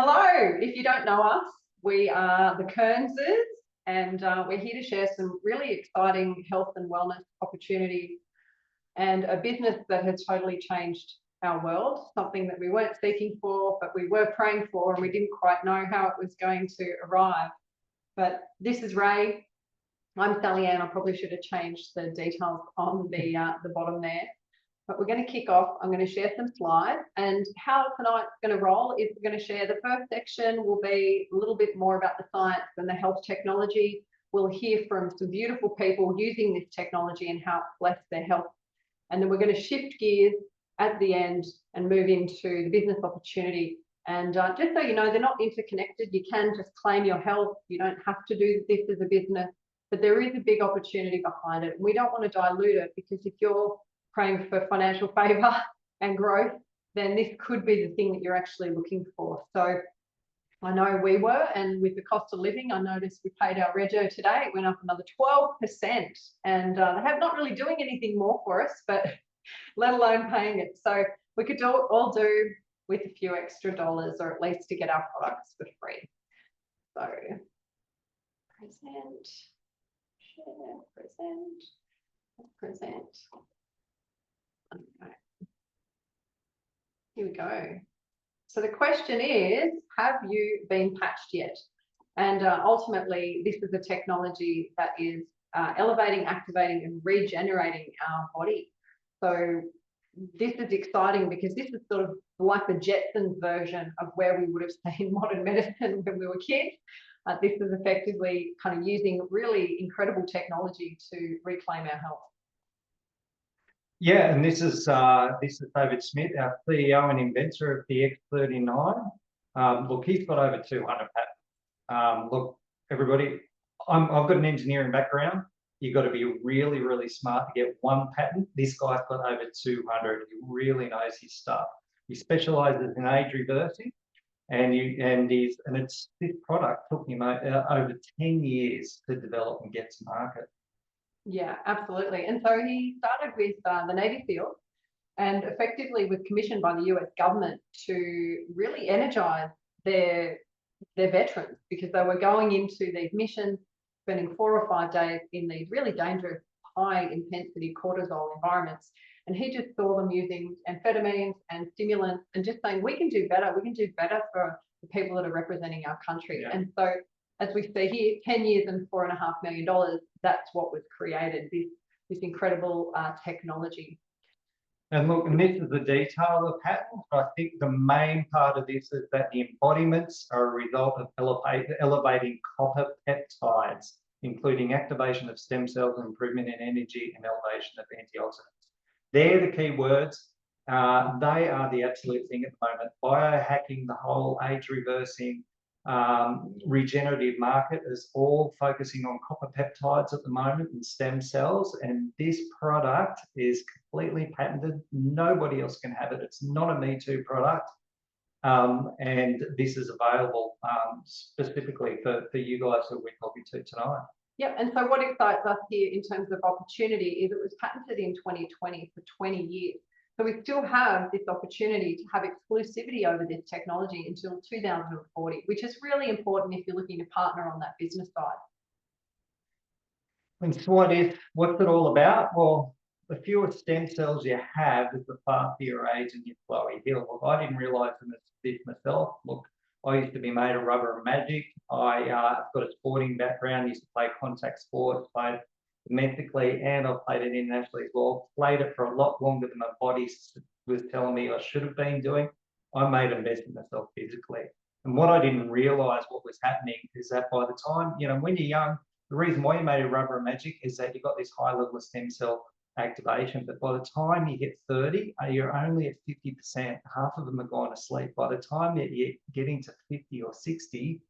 Hello, if you don't know us, we are the Kearnses, and we're here to share some really exciting health and wellness opportunities and a business that has totally changed our world, something that we weren't seeking for, but we were praying for, and we didn't quite know how it was going to arrive. But this is Ray. I'm Sally Ann. I probably should have changed the details on the bottom there. But we're going to kick off. I'm going to share some slides, and how tonight's going to roll is we're going to share the first section will be a little bit more about the science and the health technology. We'll hear from some beautiful people using this technology and how it's blessed their health. And then we're going to shift gears at the end and move into the business opportunity. And just so you know, they're not interconnected. You can just claim your health. You don't have to do this as a business, but there is a big opportunity behind it. And we don't want to dilute it, because if you're praying for financial favor and growth, then this could be the thing that you're actually looking for. So I know we were, and with the cost of living, I noticed we paid our rego today. It went up another 12%, and they have not really doing anything more for us, but let alone paying it. So we could all do with a few extra dollars, or at least to get our products for free. So present, share, present. Okay. Here we go. So the question is, have you been patched yet? And ultimately, this is a technology that is elevating, activating, and regenerating our body. So this is exciting, because this is sort of like the Jetsons version of where we would have seen modern medicine when we were kids. This is effectively kind of using really incredible technology to reclaim our health. Yeah, and this is David Smith, our CEO and inventor of the X39. Look, he's got over 200 patents. Look, everybody, I've got an engineering background. You've got to be really, really smart to get one patent. This guy's got over 200. He really knows his stuff. He specialises in age reversing, and this product took him over 10 years to develop and get to market. Yeah, absolutely. And so he started with the Navy SEALs, and effectively was commissioned by the US government to really energize their veterans, because they were going into these missions, spending 4 or 5 days in these really dangerous, high intensity cortisol environments. And he just saw them using amphetamines and stimulants and just saying, we can do better. We can do better for the people that are representing our country. Yeah. And so, as we see here, 10 years and $4.5 million, that's what was created, this incredible technology. And look, and this is the detail of the patent. I think the main part of this is that the embodiments are a result of elevating copper peptides, including activation of stem cells, improvement in energy, and elevation of antioxidants. They're the key words. They are the absolute thing at the moment. Biohacking, the whole age reversing, regenerative market is all focusing on copper peptides at the moment and stem cells, and this product is completely patented. Nobody else can have it. It's not a Me Too product, and this is available specifically for you guys that we're talking to tonight. Yep, and so what excites us here in terms of opportunity is it was patented in 2020 for 20 years. So we still have this opportunity to have exclusivity over this technology until 2040, which is really important if you're looking to partner on that business side. And so what's it all about? Well, the fewer stem cells you have is the faster your age and your slower heal. Look, I didn't realise this myself. Look, I used to be made of rubber and magic. I've got a sporting background, used to play contact sports, played domestically, and I've played it internationally as well. Played it for a lot longer than my body was telling me I should have been doing. I made a mess of myself physically. And what I didn't realise what was happening is that by the time, when you're young, the reason why you made a rubber and magic is that you've got this high level of stem cell activation. But by the time you hit 30, you're only at 50%. Half of them are gone to sleep. By the time that you're getting to 50 or 60,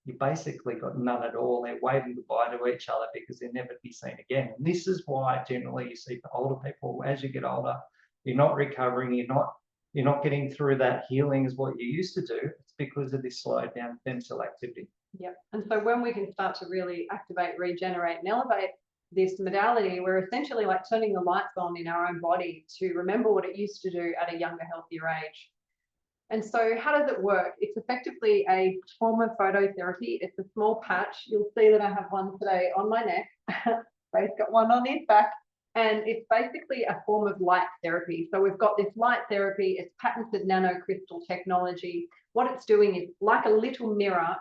you basically got none at all. They're waving goodbye to each other because they'll never be seen again. And this is why generally you see for older people, as you get older, you're not recovering, you're not getting through that healing as what you used to do. It's because of this slowed down stem cell activity. Yep. And so when we can start to really activate, regenerate, and elevate this modality, we're essentially like turning the lights on in our own body to remember what it used to do at a younger, healthier age. And so how does it work? It's effectively a form of phototherapy. It's a small patch. You'll see that I have one today on my neck. Ray's got one on his back. And it's basically a form of light therapy. So we've got this light therapy. It's patented nanocrystal technology. What it's doing is like a little mirror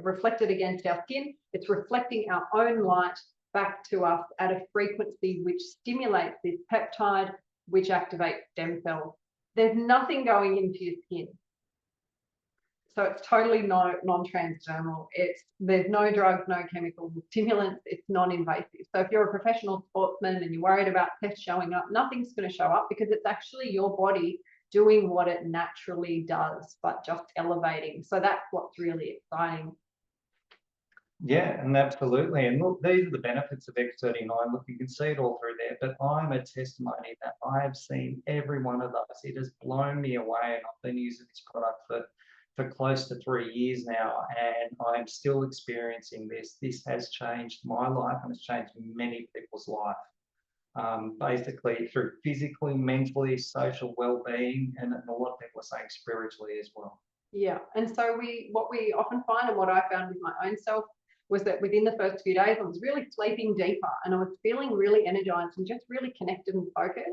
reflected against our skin. It's reflecting our own light back to us at a frequency which stimulates this peptide, which activates stem cells. There's nothing going into your skin. So it's totally non-transdermal. There's no drugs, no chemical stimulants. It's non-invasive. So if you're a professional sportsman and you're worried about tests showing up, nothing's going to show up because it's actually your body doing what it naturally does, but just elevating. So that's what's really exciting. Yeah, and absolutely. And look, these are the benefits of X39. Look, you can see it all through there, but I'm a testimony that I have seen every one of those. It has blown me away, and I've been using this product for close to 3 years now, and I'm still experiencing this. This has changed my life, and it's changed many people's life. Basically through physically, mentally, social well-being, and a lot of people are saying spiritually as well. Yeah, and so what we often find, and what I found with my own self, was that within the first few days, I was really sleeping deeper and I was feeling really energized and just really connected and focused.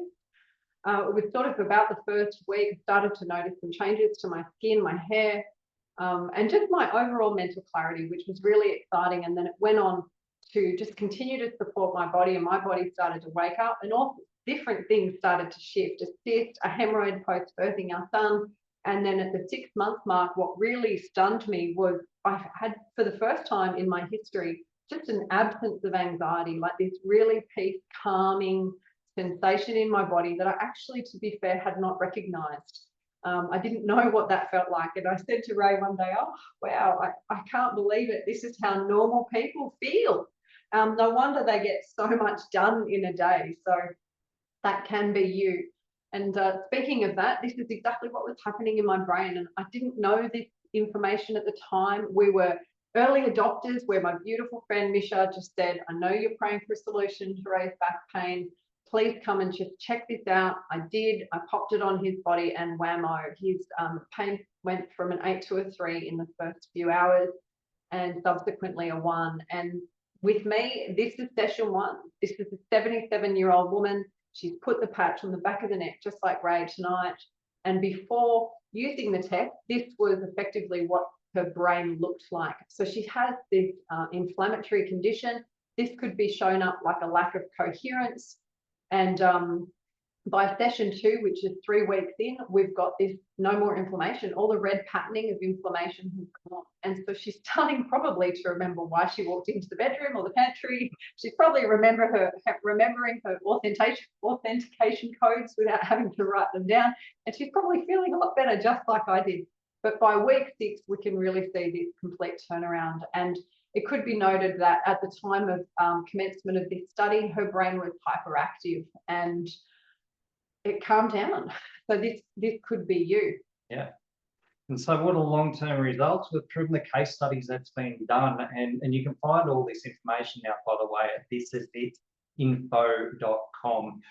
It was sort of about the first week, I started to notice some changes to my skin, my hair, and just my overall mental clarity, which was really exciting. And then it went on to just continue to support my body, and my body started to wake up, and all different things started to shift. A cyst, a hemorrhoid post-birthing our son. And then at the 6-month mark, what really stunned me was I had, for the first time in my history, just an absence of anxiety, like this really peace, calming sensation in my body that I actually, to be fair, had not recognized. I didn't know what that felt like. And I said to Ray one day, oh, wow, I can't believe it. This is how normal people feel. No wonder they get so much done in a day. So that can be you. And speaking of that, this is exactly what was happening in my brain. And I didn't know this information at the time. We were early adopters, where my beautiful friend Misha just said, I know you're praying for a solution to Ray's back pain. Please come and just check this out. I did. I popped it on his body, and whammo, his pain went from an 8 to a 3 in the first few hours, and subsequently a 1. And with me, this is session 1. This is a 77-year-old woman. She's put the patch on the back of the neck, just like Ray tonight. And before using the test, this was effectively what her brain looked like. So she has this inflammatory condition. This could be shown up like a lack of coherence. And by session 2, which is 3 weeks in, we've got this no more inflammation. All the red patterning of inflammation has gone. And so she's starting probably to remember why she walked into the bedroom or the pantry. She's probably remembering her authentication codes without having to write them down. And she's probably feeling a lot better, just like I did. But by week 6, we can really see this complete turnaround. And it could be noted that at the time of commencement of this study, her brain was hyperactive and it calmed down. So this could be you. Yeah. And so what are long-term results? We've proven the case studies that's been done, and you can find all this information now, by the way, at thisisit.info.com.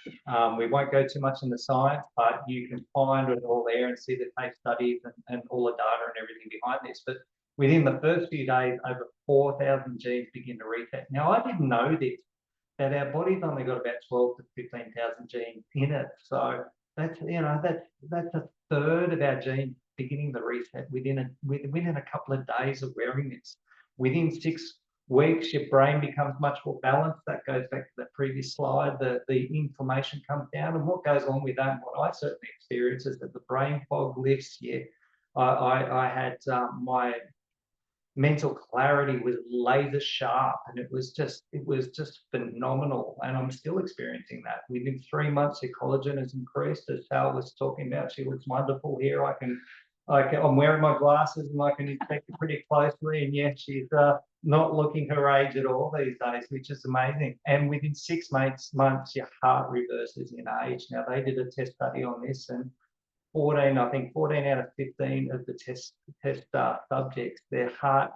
We won't go too much in the science, but you can find it all there and see the case studies and all the data and everything behind this. But within the first few days, over 4,000 genes begin to reset. Now, I didn't know this, that our body's only got about 12 to 15,000 genes in it. So that's, that's a third of our genes beginning the reset within a couple of days of wearing this. Within 6 weeks, your brain becomes much more balanced. That goes back to that previous slide. The inflammation comes down, and what goes on with that, and what I certainly experience, is that the brain fog lifts. Yeah, I had my mental clarity was laser sharp, and it was just phenomenal, and I'm still experiencing that. Within 3 months, your collagen has increased, as Sal was talking about. She looks wonderful here. I'm wearing my glasses and I can inspect it pretty closely, and yeah, she's not looking her age at all these days, which is amazing. And within 6 months, your heart reverses in age. Now, they did a test study on this, and 14 out of 15 of the test subjects, their heart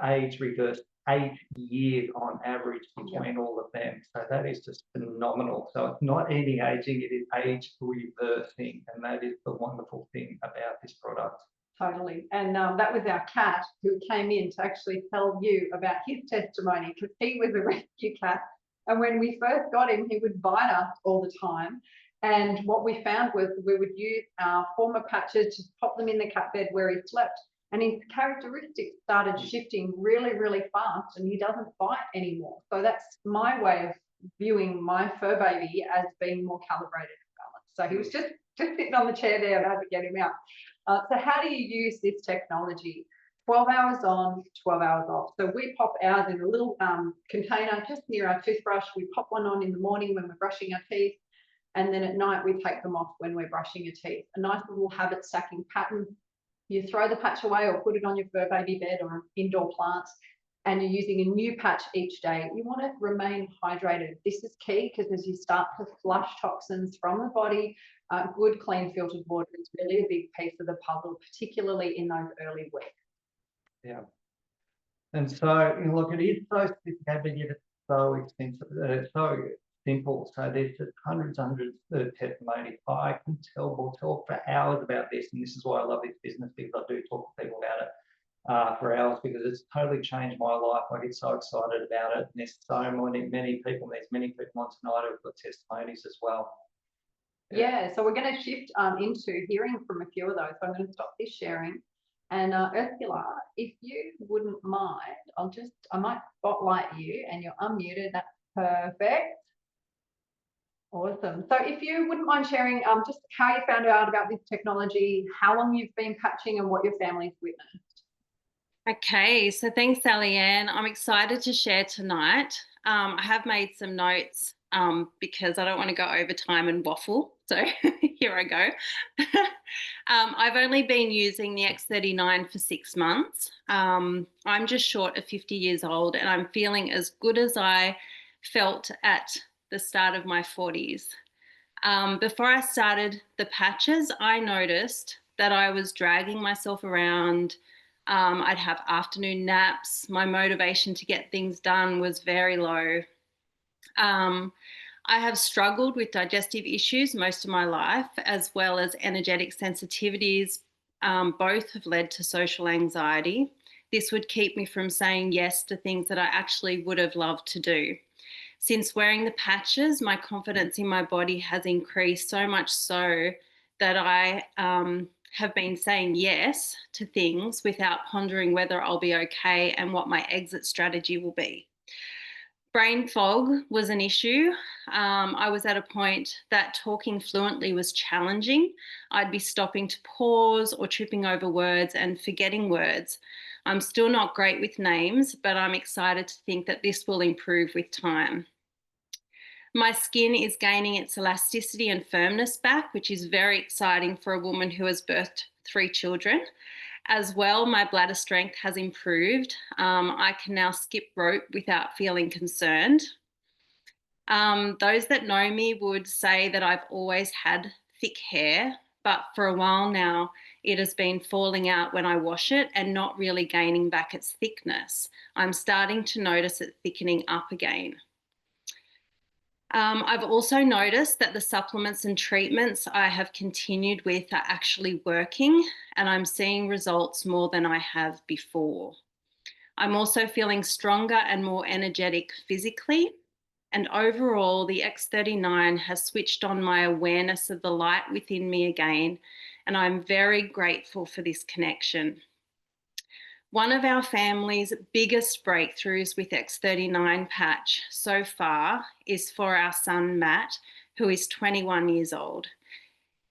age reversed 8 years on average between all of them. So that is just phenomenal. So it's not anti-aging, it is age reversing, and that is the wonderful thing about this product. Totally. And that was our cat who came in to actually tell you about his testimony, because he was a rescue cat. And when we first got him, he would bite us all the time. And what we found was we would use our former patches, just pop them in the cat bed where he slept. And his characteristics started shifting really, really fast, and he doesn't bite anymore. So that's my way of viewing my fur baby as being more calibrated and balanced. So he was just sitting on the chair there, and I had to get him out. So how do you use this technology? 12 hours on, 12 hours off. So we pop ours in a little container just near our toothbrush. We pop one on in the morning when we're brushing our teeth, and then at night we take them off when we're brushing your teeth. A nice little habit stacking pattern. You throw the patch away or put it on your fur baby bed or indoor plants, and you're using a new patch each day. You want to remain hydrated. This is key, because as you start to flush toxins from the body, good, clean, filtered water is really a big piece of the puzzle, particularly in those early weeks. Yeah. And so, look, it is so sophisticated, but yet it's so expensive. It's so simple. So there's just hundreds of testimonies. I can we'll talk for hours about this, and this is why I love this business, because I do talk to people about it for hours, because it's totally changed my life. I get so excited about it. And there's so many people. There's many people on tonight who've got testimonies as well. Yeah, so we're going to shift into hearing from a few of those. So I'm going to stop this sharing. And Ursula, if you wouldn't mind, I might spotlight you, and you're unmuted. That's perfect. Awesome. So if you wouldn't mind sharing just how you found out about this technology, how long you've been patching, and what your family's witnessed. Okay, so thanks, Sally Ann. I'm excited to share tonight. I have made some notes because I don't want to go over time and waffle. So here I go. I've only been using the X39 for 6 months. I'm just short of 50 years old, and I'm feeling as good as I felt at the start of my 40s. Before I started the patches, I noticed that I was dragging myself around. I'd have afternoon naps. My motivation to get things done was very low. I have struggled with digestive issues most of my life, as well as energetic sensitivities. Both have led to social anxiety. This would keep me from saying yes to things that I actually would have loved to do. Since wearing the patches, my confidence in my body has increased, so much so that I have been saying yes to things without pondering whether I'll be okay and what my exit strategy will be. Brain fog was an issue. I was at a point that talking fluently was challenging. I'd be stopping to pause or tripping over words and forgetting words. I'm still not great with names, but I'm excited to think that this will improve with time. My skin is gaining its elasticity and firmness back, which is very exciting for a woman who has birthed 3 children. As well, my bladder strength has improved. I can now skip rope without feeling concerned. Those that know me would say that I've always had thick hair, but for a while now, it has been falling out when I wash it and not really gaining back its thickness. I'm starting to notice it thickening up again. I've also noticed that the supplements and treatments I have continued with are actually working, and I'm seeing results more than I have before. I'm also feeling stronger and more energetic physically, and overall the X39 has switched on my awareness of the light within me again, and I'm very grateful for this connection. One of our family's biggest breakthroughs with X39 patch so far is for our son Matt, who is 21 years old.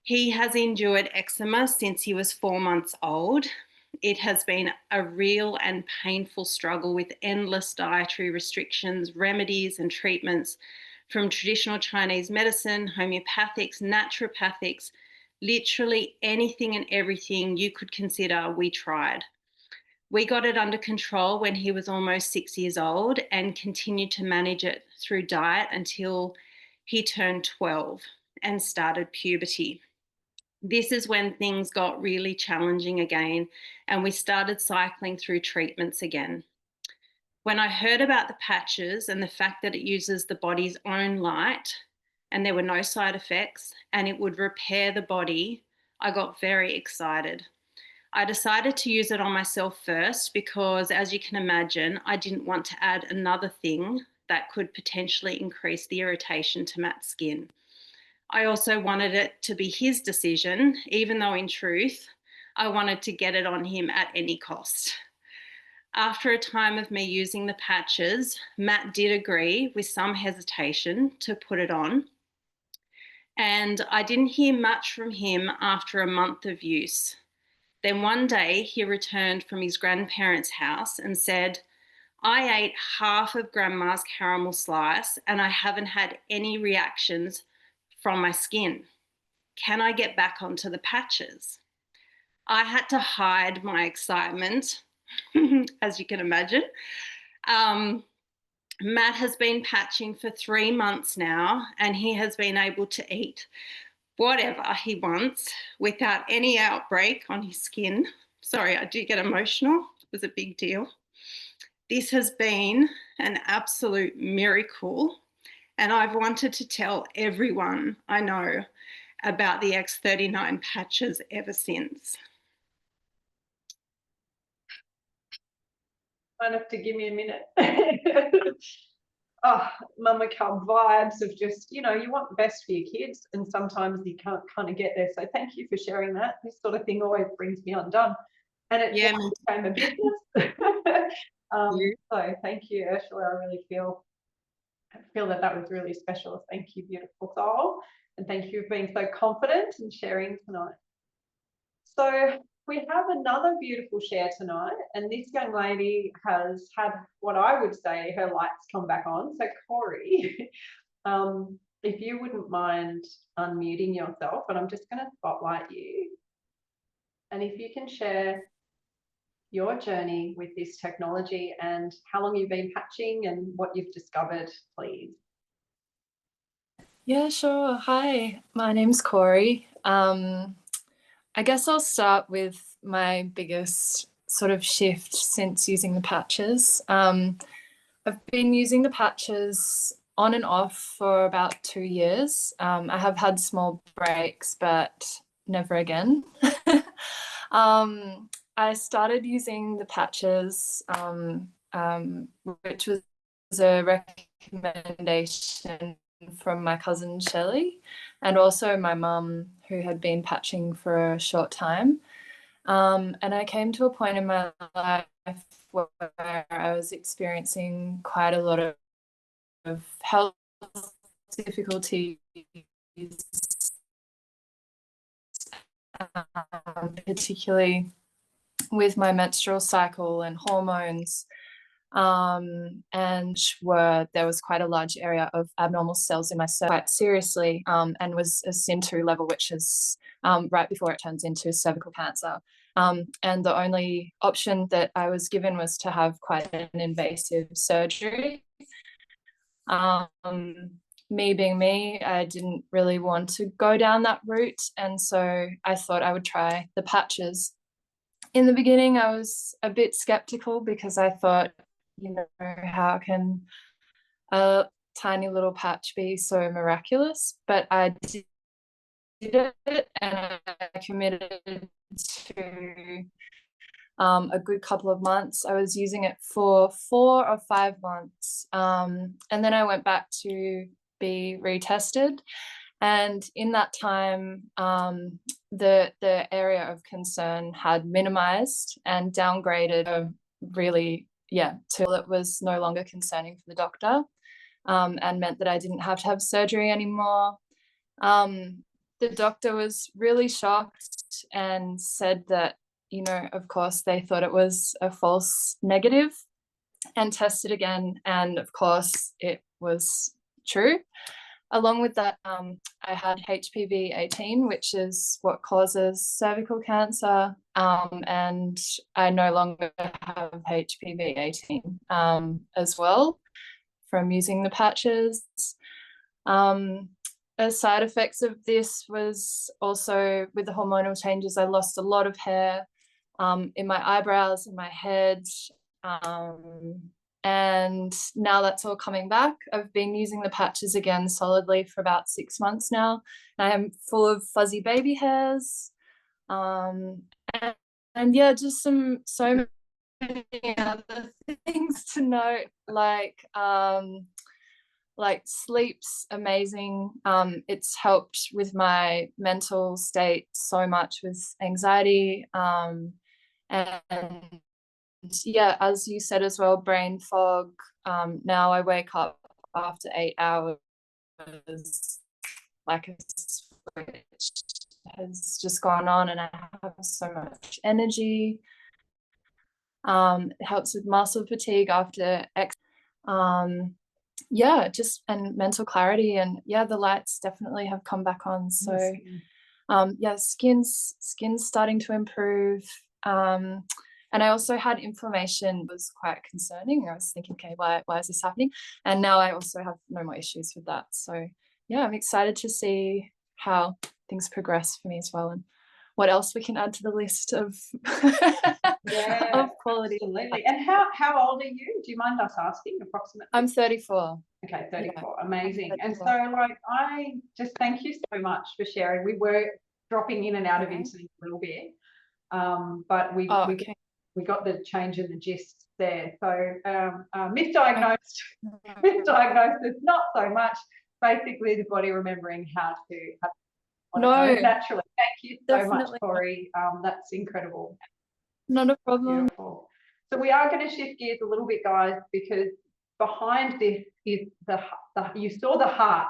He has endured eczema since he was 4 months old. It has been a real and painful struggle with endless dietary restrictions, remedies and treatments from traditional Chinese medicine, homeopathics, naturopathics, literally anything and everything you could consider, we tried. We got it under control when he was almost 6 years old and continued to manage it through diet until he turned 12 and started puberty. This is when things got really challenging again, and we started cycling through treatments again. When I heard about the patches and the fact that it uses the body's own light and there were no side effects and it would repair the body, I got very excited. I decided to use it on myself first because, as you can imagine, I didn't want to add another thing that could potentially increase the irritation to Matt's skin. I also wanted it to be his decision, even though in truth, I wanted to get it on him at any cost. After a time of me using the patches, Matt did agree with some hesitation to put it on. And I didn't hear much from him after a month of use. Then one day he returned from his grandparents' house and said, I ate half of Grandma's caramel slice and I haven't had any reactions from my skin. Can I get back onto the patches? I had to hide my excitement, as you can imagine. Matt has been patching for 3 months now, and he has been able to eat whatever he wants without any outbreak on his skin. Sorry, I do get emotional. It was a big deal. This has been an absolute miracle, and I've wanted to tell everyone I know about the X39 patches ever since. Might have to give me a minute. Oh, mama cub vibes of just, you want the best for your kids, and sometimes you can't kind of get there. So thank you for sharing that. This sort of thing always brings me undone, and it became a business. So thank you, Ursula. I really feel that was really special. Thank you, beautiful soul, and thank you for being so confident and sharing tonight. So we have another beautiful share tonight, and this young lady has had what I would say her lights come back on. So Corey, if you wouldn't mind unmuting yourself, and I'm just going to spotlight you, and if you can share your journey with this technology and how long you've been patching and what you've discovered, please. Yeah, sure. Hi, my name's Corey. I guess I'll start with my biggest sort of shift since using the patches. I've been using the patches on and off for about 2 years. I have had small breaks, but never again. I started using the patches, which was a recommendation from my cousin Shelley, and also my mum, who had been patching for a short time. And I came to a point in my life where I was experiencing quite a lot of health difficulties, particularly with my menstrual cycle and hormones. And there was quite a large area of abnormal cells in my cervix quite seriously, and was a SIN2 level, which is right before it turns into cervical cancer. And the only option that I was given was to have quite an invasive surgery. Me being me, I didn't really want to go down that route, and so I thought I would try the patches. In the beginning, I was a bit skeptical because I thought, how can a tiny little patch be so miraculous? But I did it, and I committed to a good couple of months. I was using it for 4 or 5 months, and then I went back to be retested. And in that time, the area of concern had minimized and downgraded really, till it was no longer concerning for the doctor, and meant that I didn't have to have surgery anymore. The doctor was really shocked and said that, of course, they thought it was a false negative, and tested again. And of course, it was true. Along with that, I had HPV-18, which is what causes cervical cancer, and I no longer have HPV-18 as well from using the patches. A side effects of this was also with the hormonal changes, I lost a lot of hair in my eyebrows, in my head, And now that's all coming back. I've been using the patches again solidly for about 6 months now. I am full of fuzzy baby hairs. And yeah, just so many other things to note, like sleep's amazing. It's helped with my mental state so much with anxiety. And yeah, as you said as well, brain fog. Now I wake up after 8 hours, like a switch has just gone on, and I have so much energy. It helps with muscle fatigue after yeah, just and mental clarity, and yeah, the lights definitely have come back on. So yeah, skin's starting to improve. And I also had inflammation, was quite concerning. I was thinking, okay, why is this happening? And now I also have no more issues with that. So yeah, I'm excited to see how things progress for me as well, and what else we can add to the list of of quality. Absolutely. And how old are you? Do you mind us asking approximately? I'm 34. Okay, 34. Yeah, amazing. 34. And so, like, I just thank you so much for sharing. We were dropping in and out of internet a little bit, but we got the change in the gist there. So misdiagnosed, misdiagnosis, not so much. Basically, the body remembering how to naturally. Thank you so much, Corey. That's incredible. Not a problem. Beautiful. So we are going to shift gears a little bit, guys, because behind this is you saw the heart,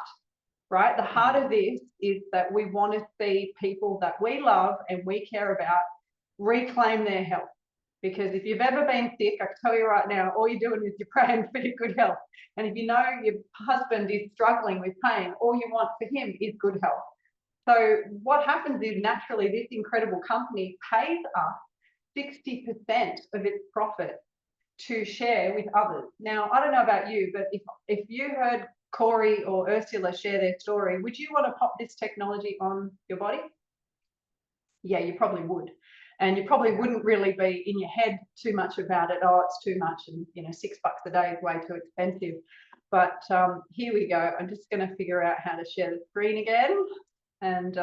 right? The heart of this is that we want to see people that we love and we care about reclaim their health. Because if you've ever been sick, I can tell you right now, all you're doing is you're praying for your good health. And if you know your husband is struggling with pain, all you want for him is good health. So what happens is naturally this incredible company pays us 60% of its profit to share with others. Now, I don't know about you, but if you heard Corey or Ursula share their story, would you want to pop this technology on your body? Yeah, you probably would. And you probably wouldn't really be in your head too much about it. Oh, it's too much, and $6 a day is way too expensive. But here we go. I'm just going to figure out how to share the screen again, and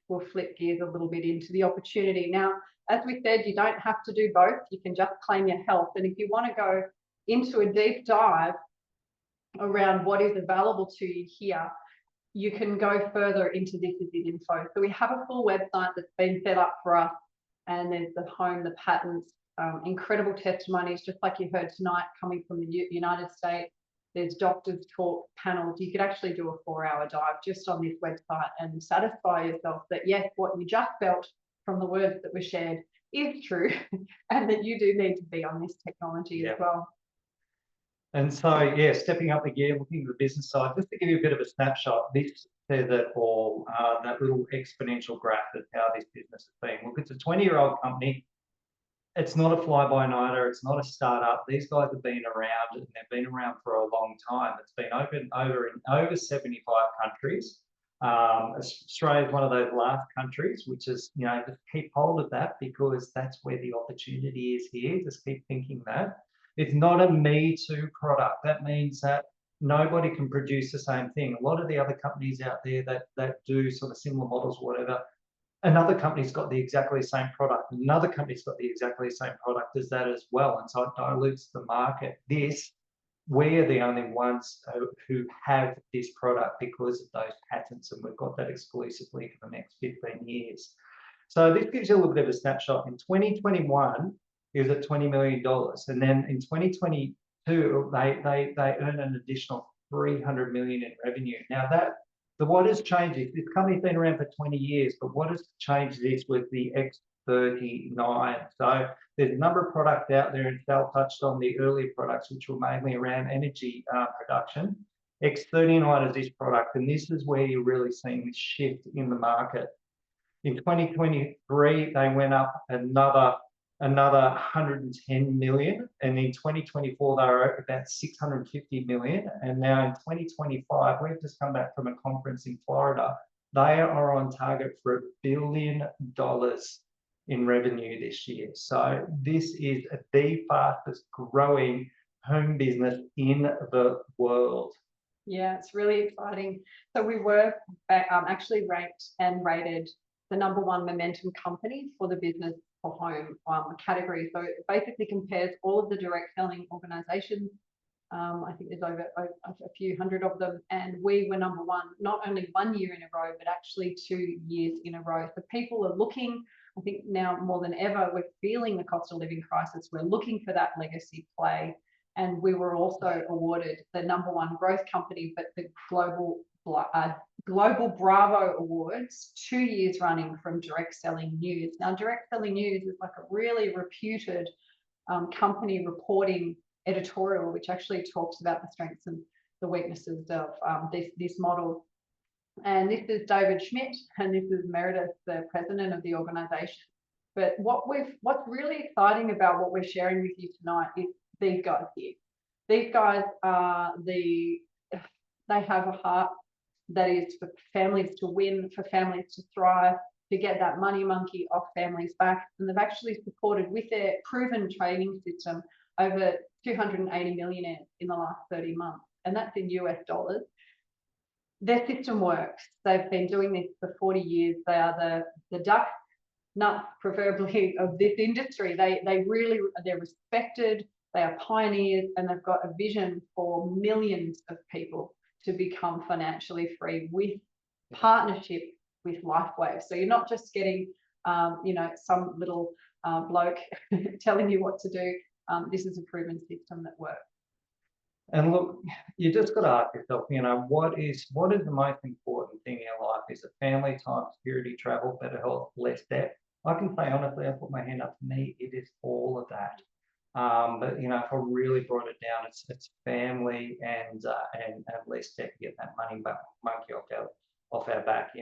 we'll flip gears a little bit into the opportunity. Now, as we said, you don't have to do both. You can just claim your health. And if you want to go into a deep dive around what is available to you here, you can go further into this as info. So we have a full website that's been set up for us, and there's the home, the patents, incredible testimonies, just like you heard tonight, coming from the United States. There's doctors' talk panels. You could actually do a 4-hour dive just on this website and satisfy yourself that, yes, what you just felt from the words that were shared is true, and that you do need to be on this technology as well. And so, yeah, stepping up the gear, looking at the business side, just to give you a bit of a snapshot, this says it all, that little exponential graph of how this business has been. Look, it's a 20-year-old company. It's not a fly-by-nighter. It's not a startup. These guys have been around, and they've been around for a long time. It's been open in over 75 countries. Australia is one of those last countries, which is, just keep hold of that, because that's where the opportunity is here. Just keep thinking that. It's not a me too product. That means that nobody can produce the same thing. A lot of the other companies out there that do sort of similar models or whatever, another company's got the exactly same product. Another company's got the exactly same product as that as well. And so it dilutes the market. We're the only ones who have this product because of those patents, and we've got that exclusively for the next 15 years. So this gives you a little bit of a snapshot. In 2021, it was at $20 million. And then in 2022, they earned an additional $300 million in revenue. Now what has changed is this company's been around for 20 years, but what has changed this was the X39. So there's a number of products out there, and Sal touched on the earlier products, which were mainly around energy production. X39 is this product, and this is where you're really seeing this shift in the market. In 2023, they went up another 110 million, and in 2024 they were about 650 million, and now in 2025 we've just come back from a conference in Florida. They are on target for $1 billion in revenue this year. So this is the fastest growing home business in the world. Yeah, it's really exciting. So we were actually ranked and rated the #1 momentum company for the business for home category. So it basically compares all of the direct selling organizations. I think there's over a few hundred of them, and we were #1, not only 1 year in a row, but actually 2 years in a row. So people are looking, I think now more than ever, we're feeling the cost of living crisis. We're looking for that legacy play. And we were also awarded the #1 growth company, but the Global Bravo Awards 2 years running from Direct Selling News. Now, Direct Selling News is like a really reputed company reporting editorial, which actually talks about the strengths and the weaknesses of this model. And this is David Schmidt, and this is Meredith, the president of the organization. But what's really exciting about what we're sharing with you tonight is these guys here. These guys are they have a heart that is for families to win, for families to thrive, to get that money monkey off families' back. And they've actually supported with their proven training system over 280 millionaires in the last 30 months. And that's in US dollars. Their system works. They've been doing this for 40 years. They are the duck nuts, proverbially, of this industry. They're respected. They are pioneers, and they've got a vision for millions of people to become financially free with partnership with LifeWave. So you're not just getting, some little bloke telling you what to do. This is a proven system that works. And look, you just got to ask yourself, what is the most important thing in your life? Is it family, time, security, travel, better health, less debt? I can say honestly, I put my hand up, for me, it is all of that. But if I really brought it down, it's family and less debt to get that monkey off our back.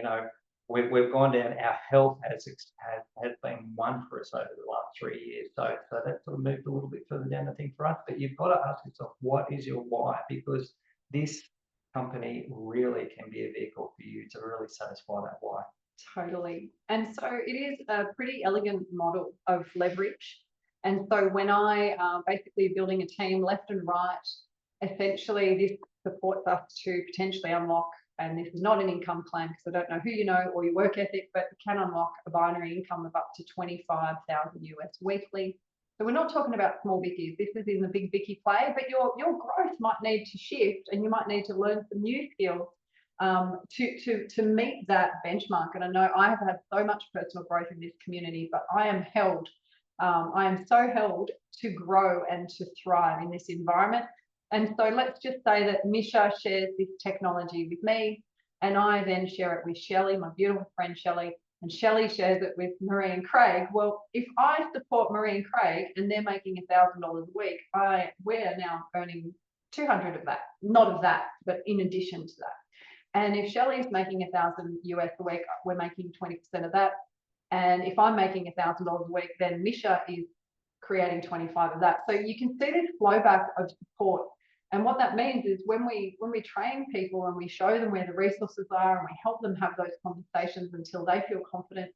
We've gone down. Our health has been one for us over the last 3 years. So that sort of moved a little bit further down, I think, for us. But you've got to ask yourself, what is your why? Because this company really can be a vehicle for you to really satisfy that why. Totally. And so it is a pretty elegant model of leverage. And so when I basically building a team left and right, essentially this supports us to potentially unlock, and this is not an income plan because I don't know who you know or your work ethic, but it can unlock a binary income of up to 25,000 US weekly. So we're not talking about small bickies. This is in the big bicky play, but your growth might need to shift, and you might need to learn some new skills to meet that benchmark. And I know I have had so much personal growth in this community, but I am so held to grow and to thrive in this environment. And so let's just say that Misha shares this technology with me, and I then share it with Shelley, my beautiful friend Shelley, and Shelley shares it with Marie and Craig. Well, if I support Marie and Craig and they're making $1,000 a week, we're now earning 200 of that, not of that, but in addition to that. And if Shelley's making $1,000 US a week, we're making 20% of that. And if I'm making $1,000 a week, then Misha is creating 25 of that. So you can see this flow back of support. And what that means is when we train people and we show them where the resources are and we help them have those conversations until they feel confident,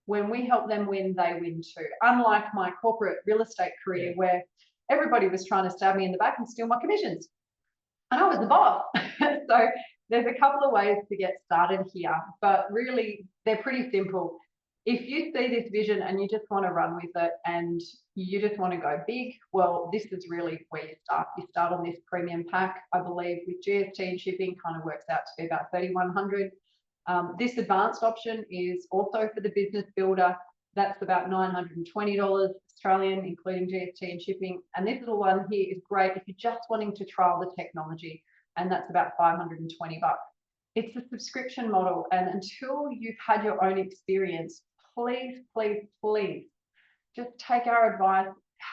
when we help them win, they win too. Unlike my corporate real estate career where everybody was trying to stab me in the back and steal my commissions. And I was the boss. So there's a couple of ways to get started here, but really they're pretty simple. If you see this vision and you just want to run with it and you just want to go big, well, this is really where you start. You start on this premium pack, I believe, with GST and shipping, kind of works out to be about $3,100. This advanced option is also for the business builder. That's about $920 Australian, including GST and shipping. And this little one here is great if you're just wanting to trial the technology, and that's about $520. It's a subscription model, and until you've had your own experience, please, please, please just take our advice,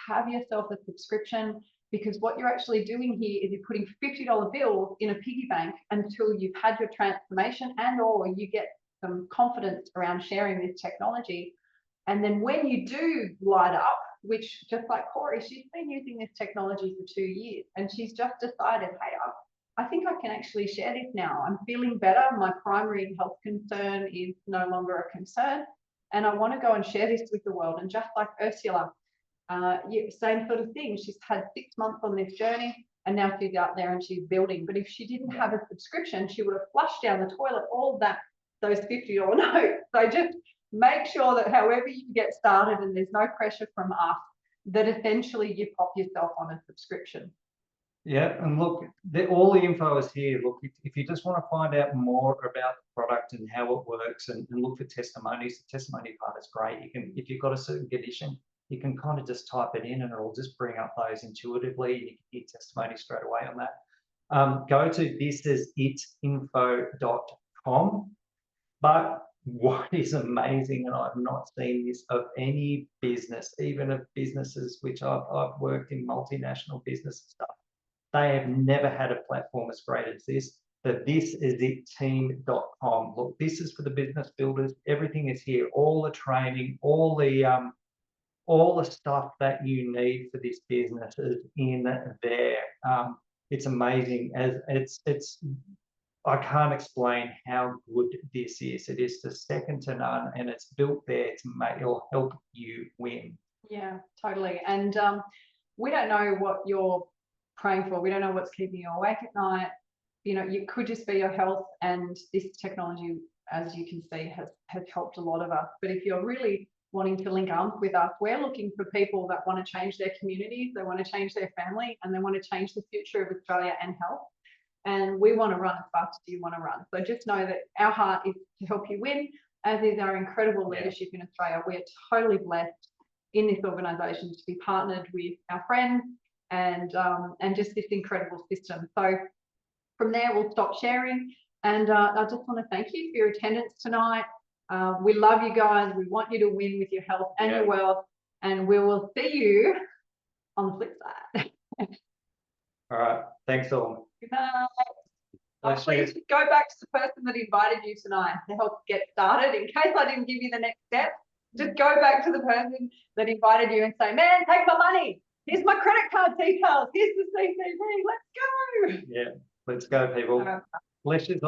have yourself a subscription, because what you're actually doing here is you're putting $50 bills in a piggy bank until you've had your transformation and or you get some confidence around sharing this technology. And then when you do light up, which just like Corey, she's been using this technology for 2 years and she's just decided, hey, I think I can actually share this now. I'm feeling better. My primary health concern is no longer a concern. And I want to go and share this with the world. And just like Ursula, Same sort of thing. She's had 6 months on this journey, and now she's out there and she's building. But if she didn't have a subscription, she would have flushed down the toilet all those $50 notes. So just make sure that however you get started, and there's no pressure from us, that essentially you pop yourself on a subscription. Yeah, and look, all the info is here. Look, if you just want to find out more about the product and how it works, and look for testimonies, the testimony part is great. You can, if you've got a certain condition, you can kind of just type it in and it'll just bring up those intuitively, and you can get testimony straight away on that. Go to thisisinfo.com. But what is amazing, and I've not seen this of any business, even of businesses which I've worked in, multinational business stuff, they have never had a platform as great as this. The thisisitteam.com. Look, this is for the business builders. Everything is here. All the training, all the stuff that you need for this business is in there. It's amazing. I can't explain how good this is. It is just second to none, and it's built there it'll help you win. Yeah, totally. And we don't know what you're praying for. We don't know what's keeping you awake at night. You know, it could just be your health, and this technology, as you can see, has helped a lot of us. But if you're really wanting to link up with us, we're looking for people that want to change their communities, they want to change their family, and they want to change the future of Australia and health. And we want to run as fast as you want to run. So just know that our heart is to help you win, as is our incredible leadership in Australia. We are totally blessed in this organisation to be partnered with our friends and just this incredible system. So from there, we'll stop sharing. And I just want to thank you for your attendance tonight. We love you guys. We want you to win with your health and your wealth. And we will see you on the flip side. All right. Thanks all. Good night. Please go back to the person that invited you tonight to help get started. In case I didn't give you the next step, just go back to the person that invited you and say, man, take my money. Here's my credit card details. Here's the CCV. Let's go. Yeah, let's go, people. Bless you all.